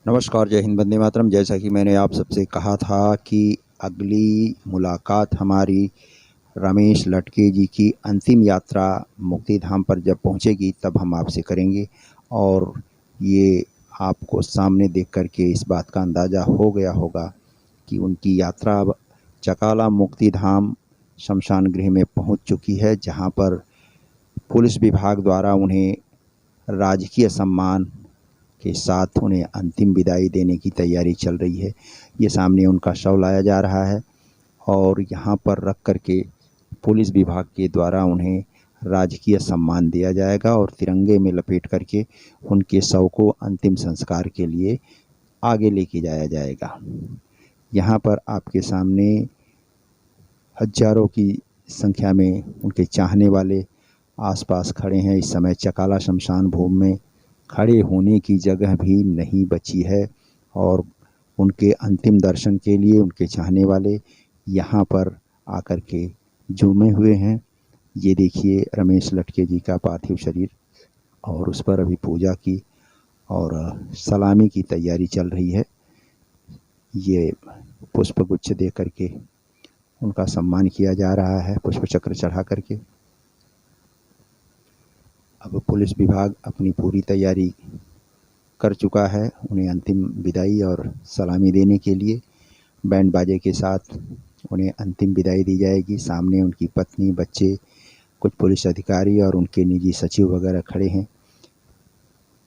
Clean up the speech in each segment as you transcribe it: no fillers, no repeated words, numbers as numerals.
नमस्कार, जय हिंद, वंदे मातरम। जैसा कि मैंने आप सबसे कहा था कि अगली मुलाकात हमारी रमेश लटके जी की अंतिम यात्रा मुक्तिधाम पर जब पहुंचेगी तब हम आपसे करेंगे। और ये आपको सामने देख कर के इस बात का अंदाज़ा हो गया होगा कि उनकी यात्रा अब चकाला मुक्तिधाम शमशान गृह में पहुंच चुकी है, जहां पर पुलिस विभाग द्वारा उन्हें राजकीय सम्मान के साथ उन्हें अंतिम विदाई देने की तैयारी चल रही है। ये सामने उनका शव लाया जा रहा है और यहाँ पर रख कर के पुलिस विभाग के द्वारा उन्हें राजकीय सम्मान दिया जाएगा और तिरंगे में लपेट करके उनके शव को अंतिम संस्कार के लिए आगे लेके जाया जाएगा। यहाँ पर आपके सामने हजारों की संख्या में उनके चाहने वाले आसपास खड़े हैं। इस समय चकाला शमशान भूमि में खड़े होने की जगह भी नहीं बची है और उनके अंतिम दर्शन के लिए उनके चाहने वाले यहाँ पर आकर के जुमे हुए हैं। ये देखिए रमेश लटके जी का पार्थिव शरीर, और उस पर अभी पूजा की और सलामी की तैयारी चल रही है। ये पुष्प गुच्छ दे करके उनका सम्मान किया जा रहा है, पुष्प चक्र चढ़ा करके। अब पुलिस विभाग अपनी पूरी तैयारी कर चुका है उन्हें अंतिम विदाई और सलामी देने के लिए। बैंड बाजे के साथ उन्हें अंतिम विदाई दी जाएगी। सामने उनकी पत्नी, बच्चे, कुछ पुलिस अधिकारी और उनके निजी सचिव वगैरह खड़े हैं।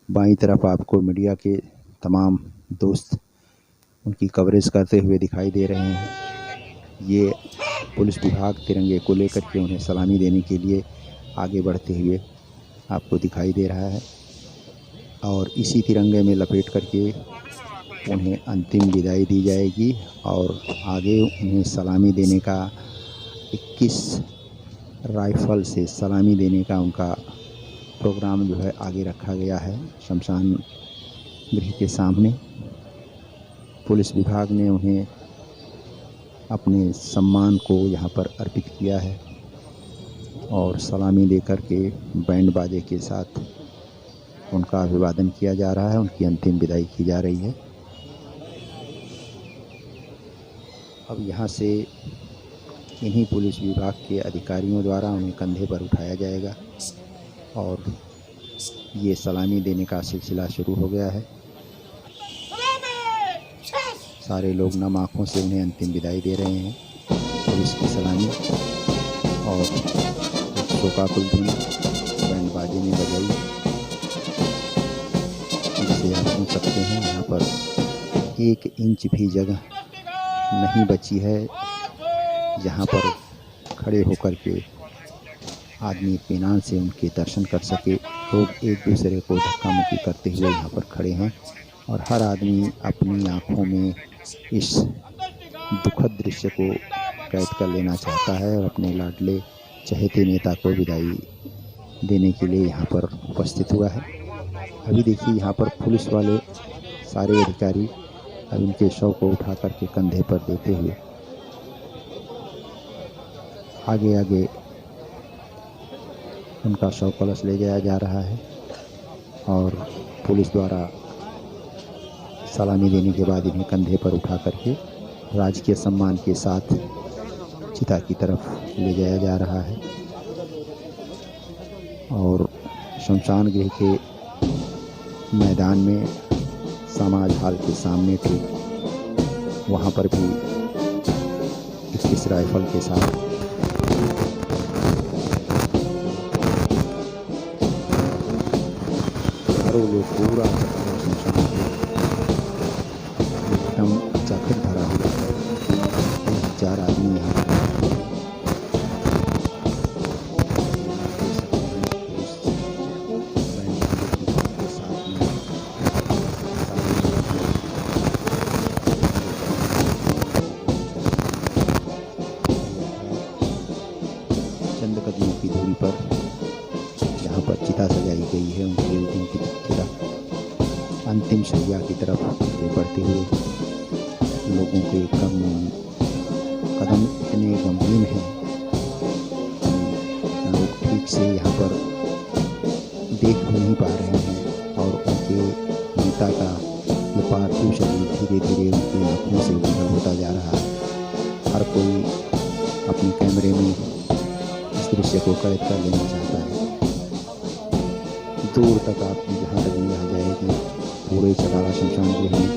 बाईं तरफ आपको मीडिया के तमाम दोस्त उनकी कवरेज करते हुए दिखाई दे रहे हैं। ये पुलिस विभाग तिरंगे को लेकर के उन्हें सलामी देने के लिए आगे बढ़ते हुए आपको दिखाई दे रहा है और इसी तिरंगे में लपेट करके उन्हें अंतिम विदाई दी जाएगी और आगे उन्हें सलामी देने का 21 राइफल से सलामी देने का उनका प्रोग्राम जो है आगे रखा गया है शमशान गृह के सामने। पुलिस विभाग ने उन्हें अपने सम्मान को यहाँ पर अर्पित किया है और सलामी देकर के बैंड बाजे के साथ उनका अभिवादन किया जा रहा है, उनकी अंतिम विदाई की जा रही है। अब यहाँ से इन्हीं पुलिस विभाग के अधिकारियों द्वारा उन्हें कंधे पर उठाया जाएगा और ये सलामी देने का सिलसिला शुरू हो गया है। सारे लोग नम आँखों से उन्हें अंतिम विदाई दे रहे हैं। पुलिस की सलामी और शोकाकुल धुन बैंड बाजे ने बजाई, जिसे आप सुन सकते हैं। यहाँ पर 1 इंच भी जगह नहीं बची है जहाँ पर खड़े होकर के आदमी इत्मीनान से उनके दर्शन कर सके। लोग एक दूसरे को धक्का मुक्की करते हुए यहाँ पर खड़े हैं और हर आदमी अपनी आँखों में इस दुखद दृश्य को कैद कर लेना चाहता है और अपने लाडले चहेते नेता को विदाई देने के लिए यहाँ पर उपस्थित हुआ है। अभी देखिए यहाँ पर पुलिस वाले सारे अधिकारी अब इनके शव को उठा करके कंधे पर देते हुए आगे आगे उनका शव कलश ले जाया जा रहा है और पुलिस द्वारा सलामी देने के बाद इन्हें कंधे पर उठा करके राजकीय सम्मान के साथ चिता की तरफ ले जाया जा रहा है। और शमशान गृह के मैदान में समाज हाल के सामने ठीक वहाँ पर भी 21 राइफल के साथ हजारों लोग पूरा शमशान एकदम जाकर भरा हुआ है। 1000 आदमी यहाँ पर चंद कदमों की दूरी पर यहाँ पर चिता सजाई गई है। उनकी अंतिम चिता अंतिम शैया की तरफ बढ़ते हुए लोगों के कदम इतने गमगीन हैं कि लोग ठीक से यहाँ पर देख भी नहीं पा रहे हैं और उनके नेता का ये पार्थिव पार्थिव शरीर धीरे धीरे उनकी आँखों से ओझल होता जा रहा है। हर कोई अपने कैमरे में इस दृश्य को कैद कर लेना चाहता है। दूर तक आपकी जहाँ तक निगाह जाएगी पूरे चलारा शमशान गृह में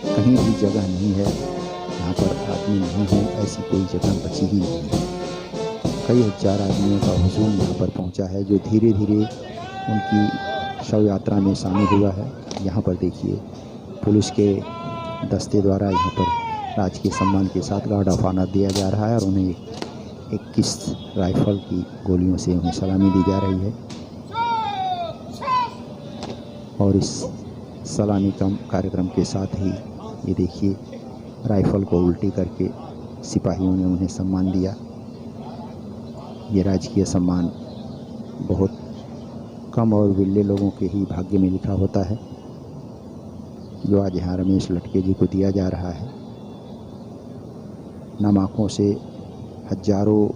कहीं भी जगह नहीं है जहाँ पर आदमी नहीं है, ऐसी कोई जगह बची ही नहीं है। कई हजार आदमियों का हुजूम यहाँ पर पहुँचा है जो धीरे धीरे उनकी शव यात्रा में शामिल हुआ है। यहाँ पर देखिए पुलिस के दस्ते द्वारा यहाँ पर राजकीय सम्मान के साथ गार्ड ऑफ ऑनर दिया जा रहा है और उन्हें 21 राइफल की गोलियों से उन्हें सलामी दी जा रही है। और इस सलामी कार्यक्रम के साथ ही ये देखिए राइफल को उल्टी करके सिपाहियों ने उन्हें सम्मान दिया। ये राजकीय सम्मान बहुत कम और विरले लोगों के ही भाग्य में लिखा होता है, जो आज यहाँ रमेश लटके जी को दिया जा रहा है। नम आँखों से हजारों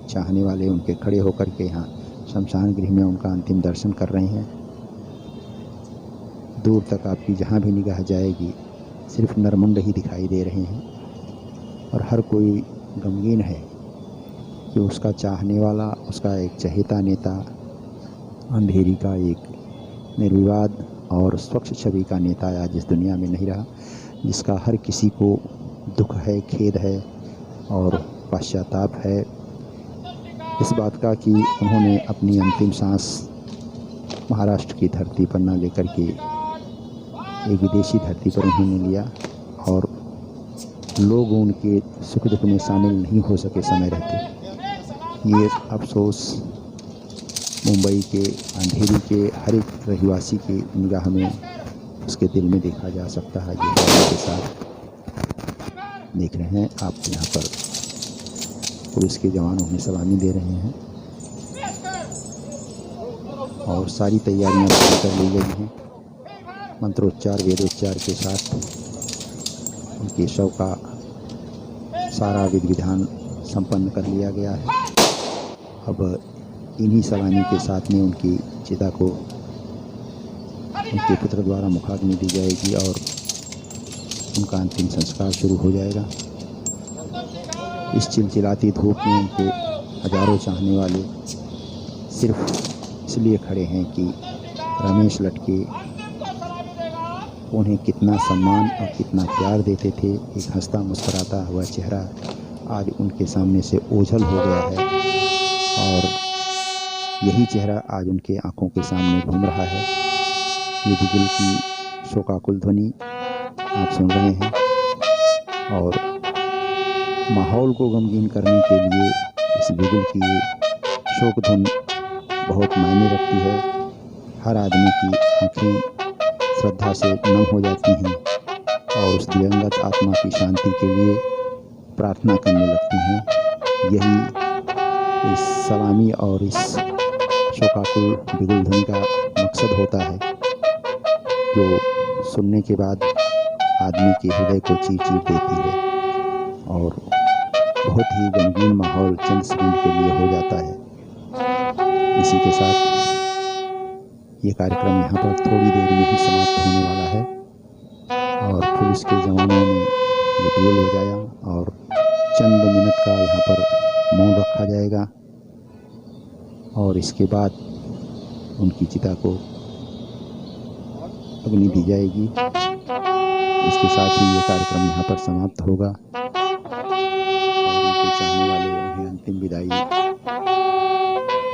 चाहने वाले उनके खड़े होकर के यहाँ शमशान गृह में उनका अंतिम दर्शन कर रहे हैं। दूर तक आपकी जहाँ भी निगाह जाएगी सिर्फ नरमुंड ही दिखाई दे रहे हैं और हर कोई गमगीन है कि उसका चाहने वाला, उसका एक चहेता नेता अंधेरी का एक निर्विवाद और स्वच्छ छवि का नेता आज इस दुनिया में नहीं रहा, जिसका हर किसी को दुख है, खेद है और पश्चाताप है इस बात का कि उन्होंने अपनी अंतिम सांस महाराष्ट्र की धरती पर न लेकर के एक विदेशी धरती पर उन्होंने लिया और लोग उनके सुख दुख में शामिल नहीं हो सके समय रहते। ये अफसोस मुंबई के अंधेरी के हर एक रहिवासी की निगाह में, उसके दिल में देखा जा सकता है। जो के साथ देख रहे हैं आप, यहाँ पर पुलिस के जवान उन्हें सलामी दे रहे हैं और सारी तैयारियां पूरी कर ली गई हैं। मंत्रोच्चार वेदोच्चार के साथ उनके शव का सारा विधि विधान संपन्न कर लिया गया है। अब इन्हीं सलामी के साथ में उनकी चिता को उनके पुत्र द्वारा मुखाग्नि दी जाएगी और उनका अंतिम संस्कार शुरू हो जाएगा। इस चिलचिलाती धूप में उनके हजारों चाहने वाले सिर्फ इसलिए खड़े हैं कि रमेश लटके उन्हें कितना सम्मान और कितना प्यार देते थे। एक हंसता मुस्कुराता हुआ चेहरा आज उनके सामने से ओझल हो गया है और यही चेहरा आज उनके आंखों के सामने घूम रहा है। ये बिगुल की शोकाकुल ध्वनि आप सुन रहे हैं और माहौल को गमगीन करने के लिए इस बिगुल की शोक धुन बहुत मायने रखती है। हर आदमी की आँखें श्रद्धा से नम हो जाती हैं और उस दिवंगत आत्मा की शांति के लिए प्रार्थना करने लगती हैं। यही इस सलामी और इस शोकाकुल बिगुल ध्वनि का मकसद होता है, जो सुनने के बाद आदमी के हृदय को चीर चीर देती है और बहुत ही गमगीन माहौल चंद सेकंड के लिए हो जाता है। इसी के साथ ये कार्यक्रम यहाँ पर थोड़ी देर में ही समाप्त होने वाला है और पुलिस के जवानों ने ये बिगुल बजाया और चंद मिनट का यहाँ पर मौन रखा जाएगा और इसके बाद उनकी चिता को अग्नि दी जाएगी। इसके साथ ही ये कार्यक्रम यहाँ पर समाप्त होगा और उनके चाहने वाले उन्हें अंतिम विदाई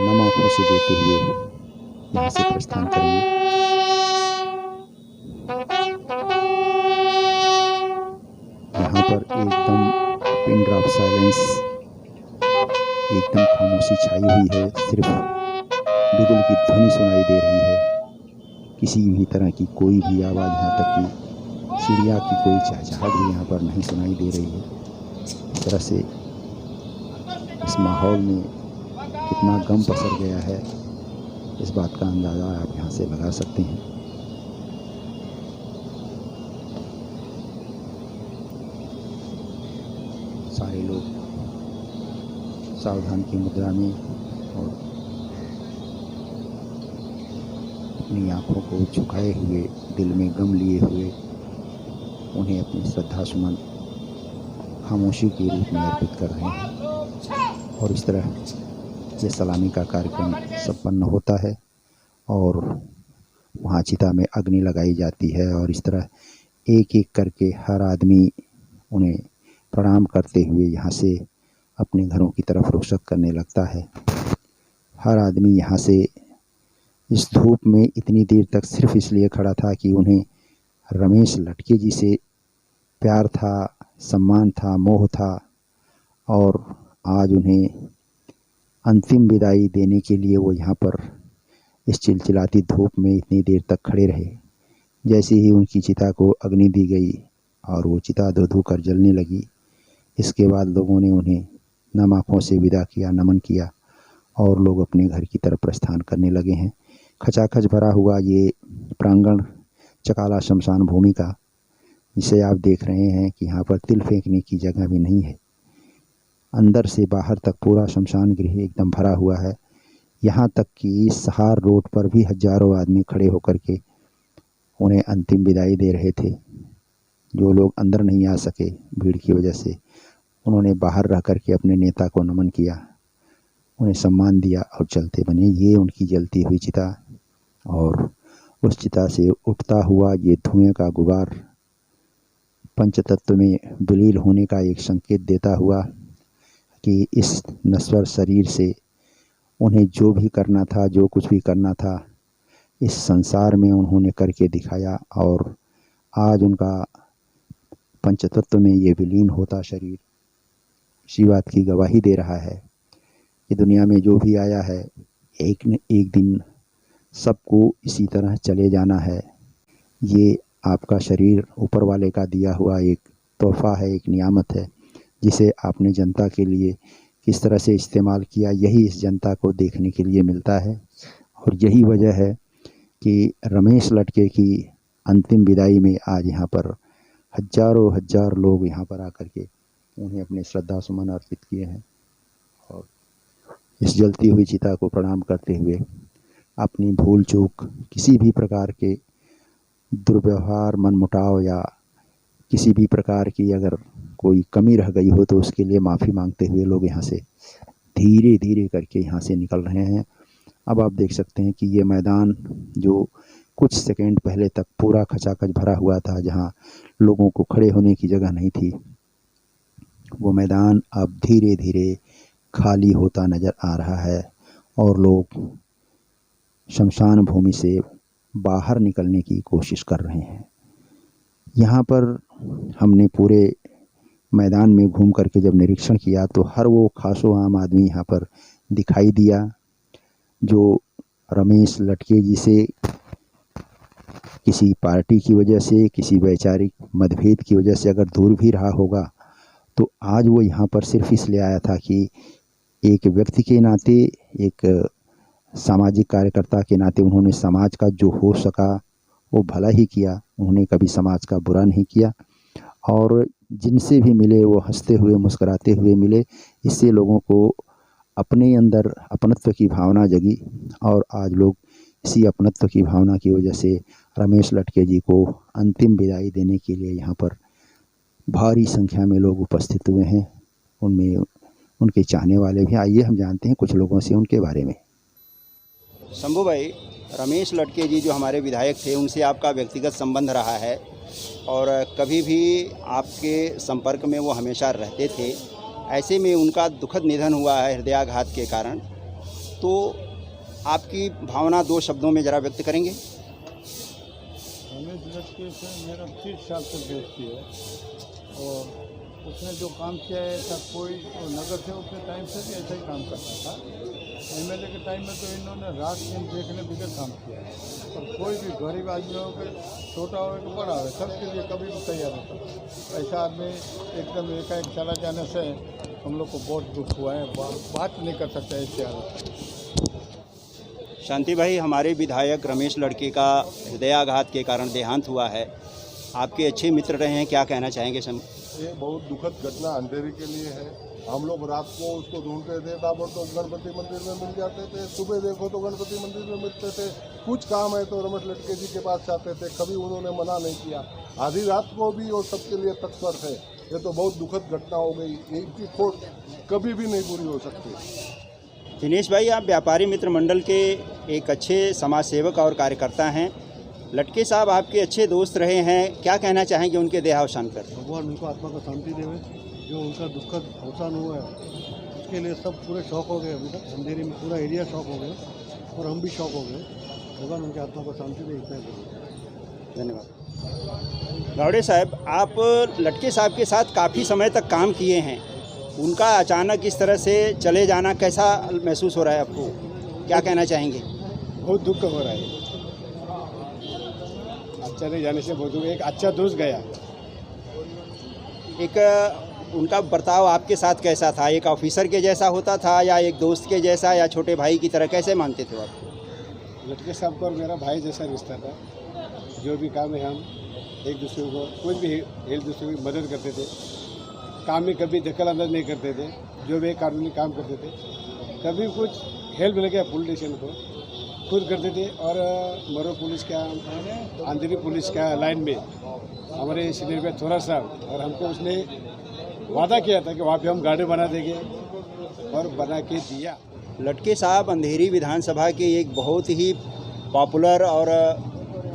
नम आँखों से देते हुए यहाँ से प्रस्थान करेंगे। यहाँ पर एकदम पिन ड्रॉप साइलेंस, एकदम खामोशी छाई हुई है। सिर्फ बिगुल की ध्वनि सुनाई दे रही है। किसी भी तरह की कोई भी आवाज़, यहाँ तक कि चिड़िया की कोई चहचहाहट भी यहाँ पर नहीं सुनाई दे रही है। इस तरह से इस माहौल में कितना गम पसर गया है, इस बात का अंदाज़ा आप यहाँ से लगा सकते हैं। सारे लोग सावधान की मुद्रा में और अपनी आँखों को झुकाए हुए, दिल में गम लिए हुए उन्हें अपनी श्रद्धा सुमन खामोशी के रूप में अर्पित कर रहे हैं। और इस तरह ये सलामी का कार्यक्रम संपन्न होता है और वहाँ चिता में अग्नि लगाई जाती है और इस तरह एक एक करके हर आदमी उन्हें प्रणाम करते हुए यहाँ से अपने घरों की तरफ रुखसत करने लगता है। हर आदमी यहाँ से इस धूप में इतनी देर तक सिर्फ इसलिए खड़ा था कि उन्हें रमेश लटके जी से प्यार था, सम्मान था, मोह था और आज उन्हें अंतिम विदाई देने के लिए वो यहाँ पर इस चिलचिलाती धूप में इतनी देर तक खड़े रहे। जैसे ही उनकी चिता को अग्नि दी गई और वो चिता धो धो कर जलने लगी, इसके बाद लोगों ने उन्हें नम आँखों से विदा किया, नमन किया और लोग अपने घर की तरफ प्रस्थान करने लगे हैं। खचाखच भरा हुआ ये प्रांगण चकाला शमशान भूमि का, जिसे आप देख रहे हैं कि यहाँ पर तिल फेंकने की जगह भी नहीं है। अंदर से बाहर तक पूरा शमशान गृह एकदम भरा हुआ है। यहाँ तक कि सहार रोड पर भी हजारों आदमी खड़े होकर के उन्हें अंतिम विदाई दे रहे थे। जो लोग अंदर नहीं आ सके भीड़ की वजह से, उन्होंने बाहर रह कर के अपने नेता को नमन किया, उन्हें सम्मान दिया और चलते बने। ये उनकी जलती हुई चिता और उस चिता से उठता हुआ ये धुएं का गुबार पंचतत्व में विलीन होने का एक संकेत देता हुआ कि इस नश्वर शरीर से उन्हें जो भी करना था, जो कुछ भी करना था, इस संसार में उन्होंने करके दिखाया और आज उनका पंचतत्व में ये विलीन होता शरीर इसी बात की गवाही दे रहा है कि दुनिया में जो भी आया है एक न एक दिन सबको इसी तरह चले जाना है। ये आपका शरीर ऊपर वाले का दिया हुआ एक तोहफा है, एक नियामत है, जिसे आपने जनता के लिए किस तरह से इस्तेमाल किया, यही इस जनता को देखने के लिए मिलता है। और यही वजह है कि रमेश लटके की अंतिम विदाई में आज यहाँ पर हजारों हजार लोग यहाँ पर आकर के उन्हें अपने श्रद्धा सुमन अर्पित किए हैं और इस जलती हुई चिता को प्रणाम करते हुए अपनी भूल चूक, किसी भी प्रकार के दुर्व्यवहार, मनमुटाव या किसी भी प्रकार की अगर कोई कमी रह गई हो तो उसके लिए माफ़ी मांगते हुए लोग यहाँ से धीरे धीरे करके यहाँ से निकल रहे हैं। अब आप देख सकते हैं कि ये मैदान जो कुछ सेकंड पहले तक पूरा खचाखच भरा हुआ था, जहाँ लोगों को खड़े होने की जगह नहीं थी, वो मैदान अब धीरे धीरे खाली होता नज़र आ रहा है और लोग शमशान भूमि से बाहर निकलने की कोशिश कर रहे हैं। यहाँ पर हमने पूरे मैदान में घूम करके जब निरीक्षण किया तो हर वो खासो आम आदमी यहाँ पर दिखाई दिया जो रमेश लटके जी से किसी पार्टी की वजह से, किसी वैचारिक मतभेद की वजह से अगर दूर भी रहा होगा तो आज वो यहाँ पर सिर्फ इसलिए आया था कि एक व्यक्ति के नाते, एक सामाजिक कार्यकर्ता के नाते उन्होंने समाज का जो हो सका वो भला ही किया। उन्होंने कभी समाज का बुरा नहीं किया और जिनसे भी मिले वो हंसते हुए, मुस्कुराते हुए मिले। इससे लोगों को अपने अंदर अपनत्व की भावना जगी और आज लोग इसी अपनत्व की भावना की वजह से रमेश लटके जी को अंतिम विदाई देने के लिए यहाँ पर भारी संख्या में लोग उपस्थित हुए हैं। उनमें उनके चाहने वाले भी। आइए हम जानते हैं कुछ लोगों से उनके बारे में। शंभू भाई, रमेश लटके जी जो हमारे विधायक थे, उनसे आपका व्यक्तिगत संबंध रहा है और कभी भी आपके संपर्क में वो हमेशा रहते थे। ऐसे में उनका दुखद निधन हुआ है हृदयाघात के कारण, तो आपकी भावना 2 शब्दों में ज़रा व्यक्त करेंगे। रमेश लटके से मेरा 30 साल से दोस्ती है और उसने जो काम किया है ऐसा कोई नगर सेवक के टाइम से भी ऐसा ही काम करता था। एमएलए के टाइम में तो इन्होंने रात दिन देखने बगैर काम किया है और कोई भी गरीब आदमी हो के, छोटा हो कि बड़ा हो, सबके लिए कभी भी तैयार होता है। ऐसा आदमी एकदम एकाएक चला जाने से हम लोग को बहुत दुख हुआ है, बात नहीं कर सकते ऐसे हालत। शांति भाई, हमारे विधायक रमेश लटके का हृदयाघात के कारण देहांत हुआ है। आपके अच्छे मित्र रहे हैं, क्या कहना चाहेंगे? ये बहुत दुखद घटना अंधेरी के लिए है हम लोग रात को उसको ढूंढते थे, ताबड़तोड़ गणपति मंदिर में मिल जाते थे, सुबह देखो तो गणपति मंदिर में मिलते थे। कुछ काम है तो रमेश लटके जी के पास जाते थे, कभी उन्होंने मना नहीं किया। आधी रात को भी वो सबके लिए तत्पर थे। ये तो बहुत दुखद घटना हो गई, इनकी खोट कभी भी नहीं पूरी हो सकती। दिनेश भाई, आप व्यापारी मित्र मंडल के एक अच्छे समाज सेवक और कार्यकर्ता हैं। लटके साहब आपके अच्छे दोस्त रहे हैं, क्या कहना चाहेंगे उनके देहावसान पर? भगवान उनको आत्मा को शांति देवे। जो उनका दुखद अवसान हुआ है उसके लिए सब पूरे शौक हो गए। अभी तक अंधेरी में पूरा एरिया शौक हो गया और हम भी शौक हो गए। भगवान उनकी आत्मा को शांति दे, इतना ही। धन्यवाद। गावड़े साहब, आप लटके साहब के साथ काफ़ी समय तक काम किए हैं, उनका अचानक इस तरह से चले जाना कैसा महसूस हो रहा है आपको, क्या कहना चाहेंगे? बहुत दुख हो रहा है। चले जाने से बहुत एक अच्छा दोस्त गया। एक उनका बर्ताव आपके साथ कैसा था? एक ऑफिसर के जैसा होता था या एक दोस्त के जैसा या छोटे भाई की तरह, कैसे मानते थे आप? लटके साहब को और मेरा भाई जैसा रिश्ता था। जो भी काम है हम एक दूसरे को कुछ भी एक दूसरे की मदद करते थे। काम में कभी दखल अंदाज नहीं करते थे। जो भी कानूनी काम करते थे, कभी कुछ हेल्प मिल गया पुलिस स्टेशन को खुद करते थे। और मरो पुलिस का आंतरी पुलिस का लाइन में हमारे सीनियर पे थोड़ा सा, और हमको उसने वादा किया था कि वहाँ पे हम गाड़ी बना देंगे और बना के दिया। लटके साहब अंधेरी विधानसभा के एक बहुत ही पॉपुलर और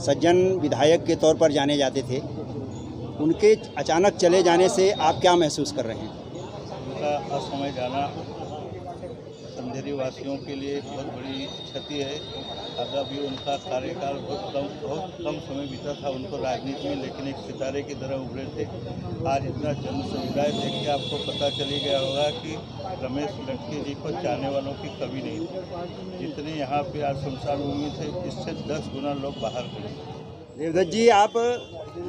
सज्जन विधायक के तौर पर जाने जाते थे। उनके अचानक चले जाने से आप क्या महसूस कर रहे हैं? उनका असमय जाना अंधेरी वासियों के लिए बहुत बड़ी क्षति है। अगर भी उनका कार्यकाल बहुत कम समय बीता था उनको राजनीति में, लेकिन एक सितारे की तरह उभरे थे। आज इतना जन समुदाय देख के आपको पता चली गया होगा कि रमेश लटके जी को चाहने वालों की कमी नहीं थी। जितने यहाँ पे आज शमशान भूमि थे, इससे 10 गुना लोग बाहर खड़े। देवदत्त जी, आप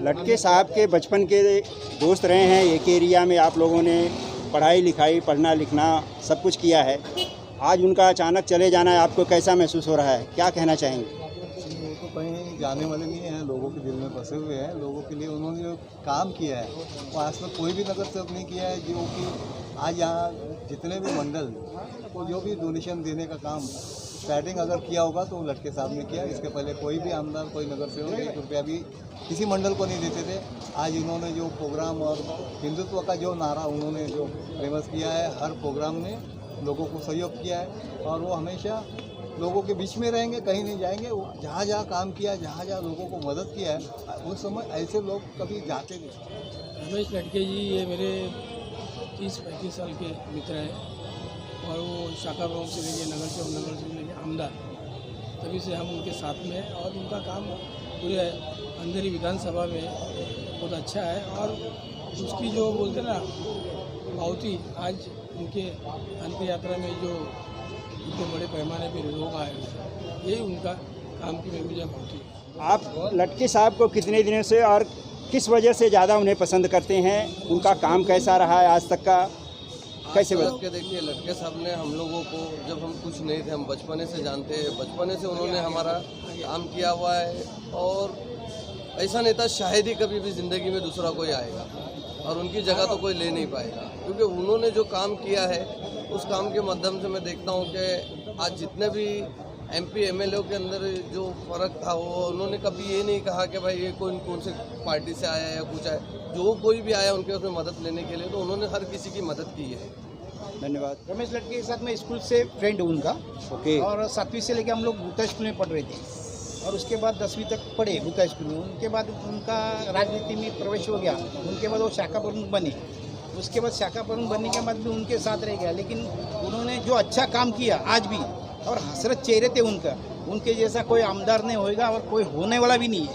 लटके साहब के बचपन के दोस्त रहे हैं। एक एरिया में आप लोगों ने पढ़ाई लिखाई, पढ़ना लिखना सब कुछ किया है। आज उनका अचानक चले जाना है, आपको कैसा महसूस हो रहा है, क्या कहना चाहेंगे? वो तो कहीं जाने वाले नहीं हैं, लोगों के दिल में बसे हुए हैं। लोगों के लिए उन्होंने जो काम किया है वो आज तक कोई भी नगर सेवक नहीं किया है। जो कि आज यहाँ जितने भी मंडल को जो भी डोनेशन देने का काम स्टार्टिंग अगर किया होगा तो लटके साहब ने किया। इसके पहले कोई भी आमदार, कोई नगर सेवक 1 रुपया भी किसी मंडल को नहीं देते थे। आज इन्होंने जो प्रोग्राम और हिंदुत्व का जो नारा उन्होंने जो फेमस किया है, हर प्रोग्राम में लोगों को सहयोग किया है और वो हमेशा लोगों के बीच में रहेंगे, कहीं नहीं जाएंगे। वो जहाँ जहाँ काम किया, जहाँ जहाँ लोगों को मदद किया है, उस समय ऐसे लोग कभी जाते नहीं। रमेश लटके जी ये मेरे 30-35 साल के मित्र हैं और वो शाखा प्रमुख से लेके नगर से लेके आमदार, तभी से हम उनके साथ में हैं। और उनका काम पूरे अंधेरी विधानसभा में बहुत अच्छा है। और उसकी जो बोलते ना बहुत ही आज उनके अंत यात्रा में जो इतने बड़े पैमाने पर लोग आए, यही उनका काम की महबूजा बहुत ही। आप लटके साहब को कितने दिनों से और किस वजह से ज़्यादा उन्हें पसंद करते हैं? उनका काम कैसा रहा है आज तक का, कैसे आज के देखिए, लटके साहब ने हम लोगों को, जब हम कुछ नहीं थे, हम बचपने से जानते हैं, बचपने से उन्होंने हमारा काम किया हुआ है। और ऐसा नहीं था शायद ही कभी भी ज़िंदगी में दूसरा कोई आएगा और उनकी जगह तो कोई ले नहीं पाएगा, क्योंकि उन्होंने जो काम किया है उस काम के माध्यम से मैं देखता हूँ कि आज जितने भी MP MLA के अंदर जो फ़र्क था वो उन्होंने कभी ये नहीं कहा कि भाई ये कौन से पार्टी से आया या कुछ है। जो कोई भी आया उनके उसमें मदद लेने के लिए, तो उन्होंने हर किसी की मदद की है। धन्यवाद। रमेश लटके के साथ मैं स्कूल से फ्रेंड हूँ उनका। ओके। और 7वीं से लेकर हम लोग भूता स्कूल में पढ़ रहे थे और उसके बाद 10वीं तक पढ़े भूता स्कूल में। उनके बाद उनका राजनीति में प्रवेश हो गया। उनके बाद वो शाखा प्रमुख बने। उसके बाद शाखा प्रमुख बनने के बाद भी उनके साथ रह गया, लेकिन उन्होंने जो अच्छा काम किया आज भी, और हसरत चेहरे थे उनका, उनके जैसा कोई आमदार नहीं होएगा और कोई होने वाला भी नहीं है।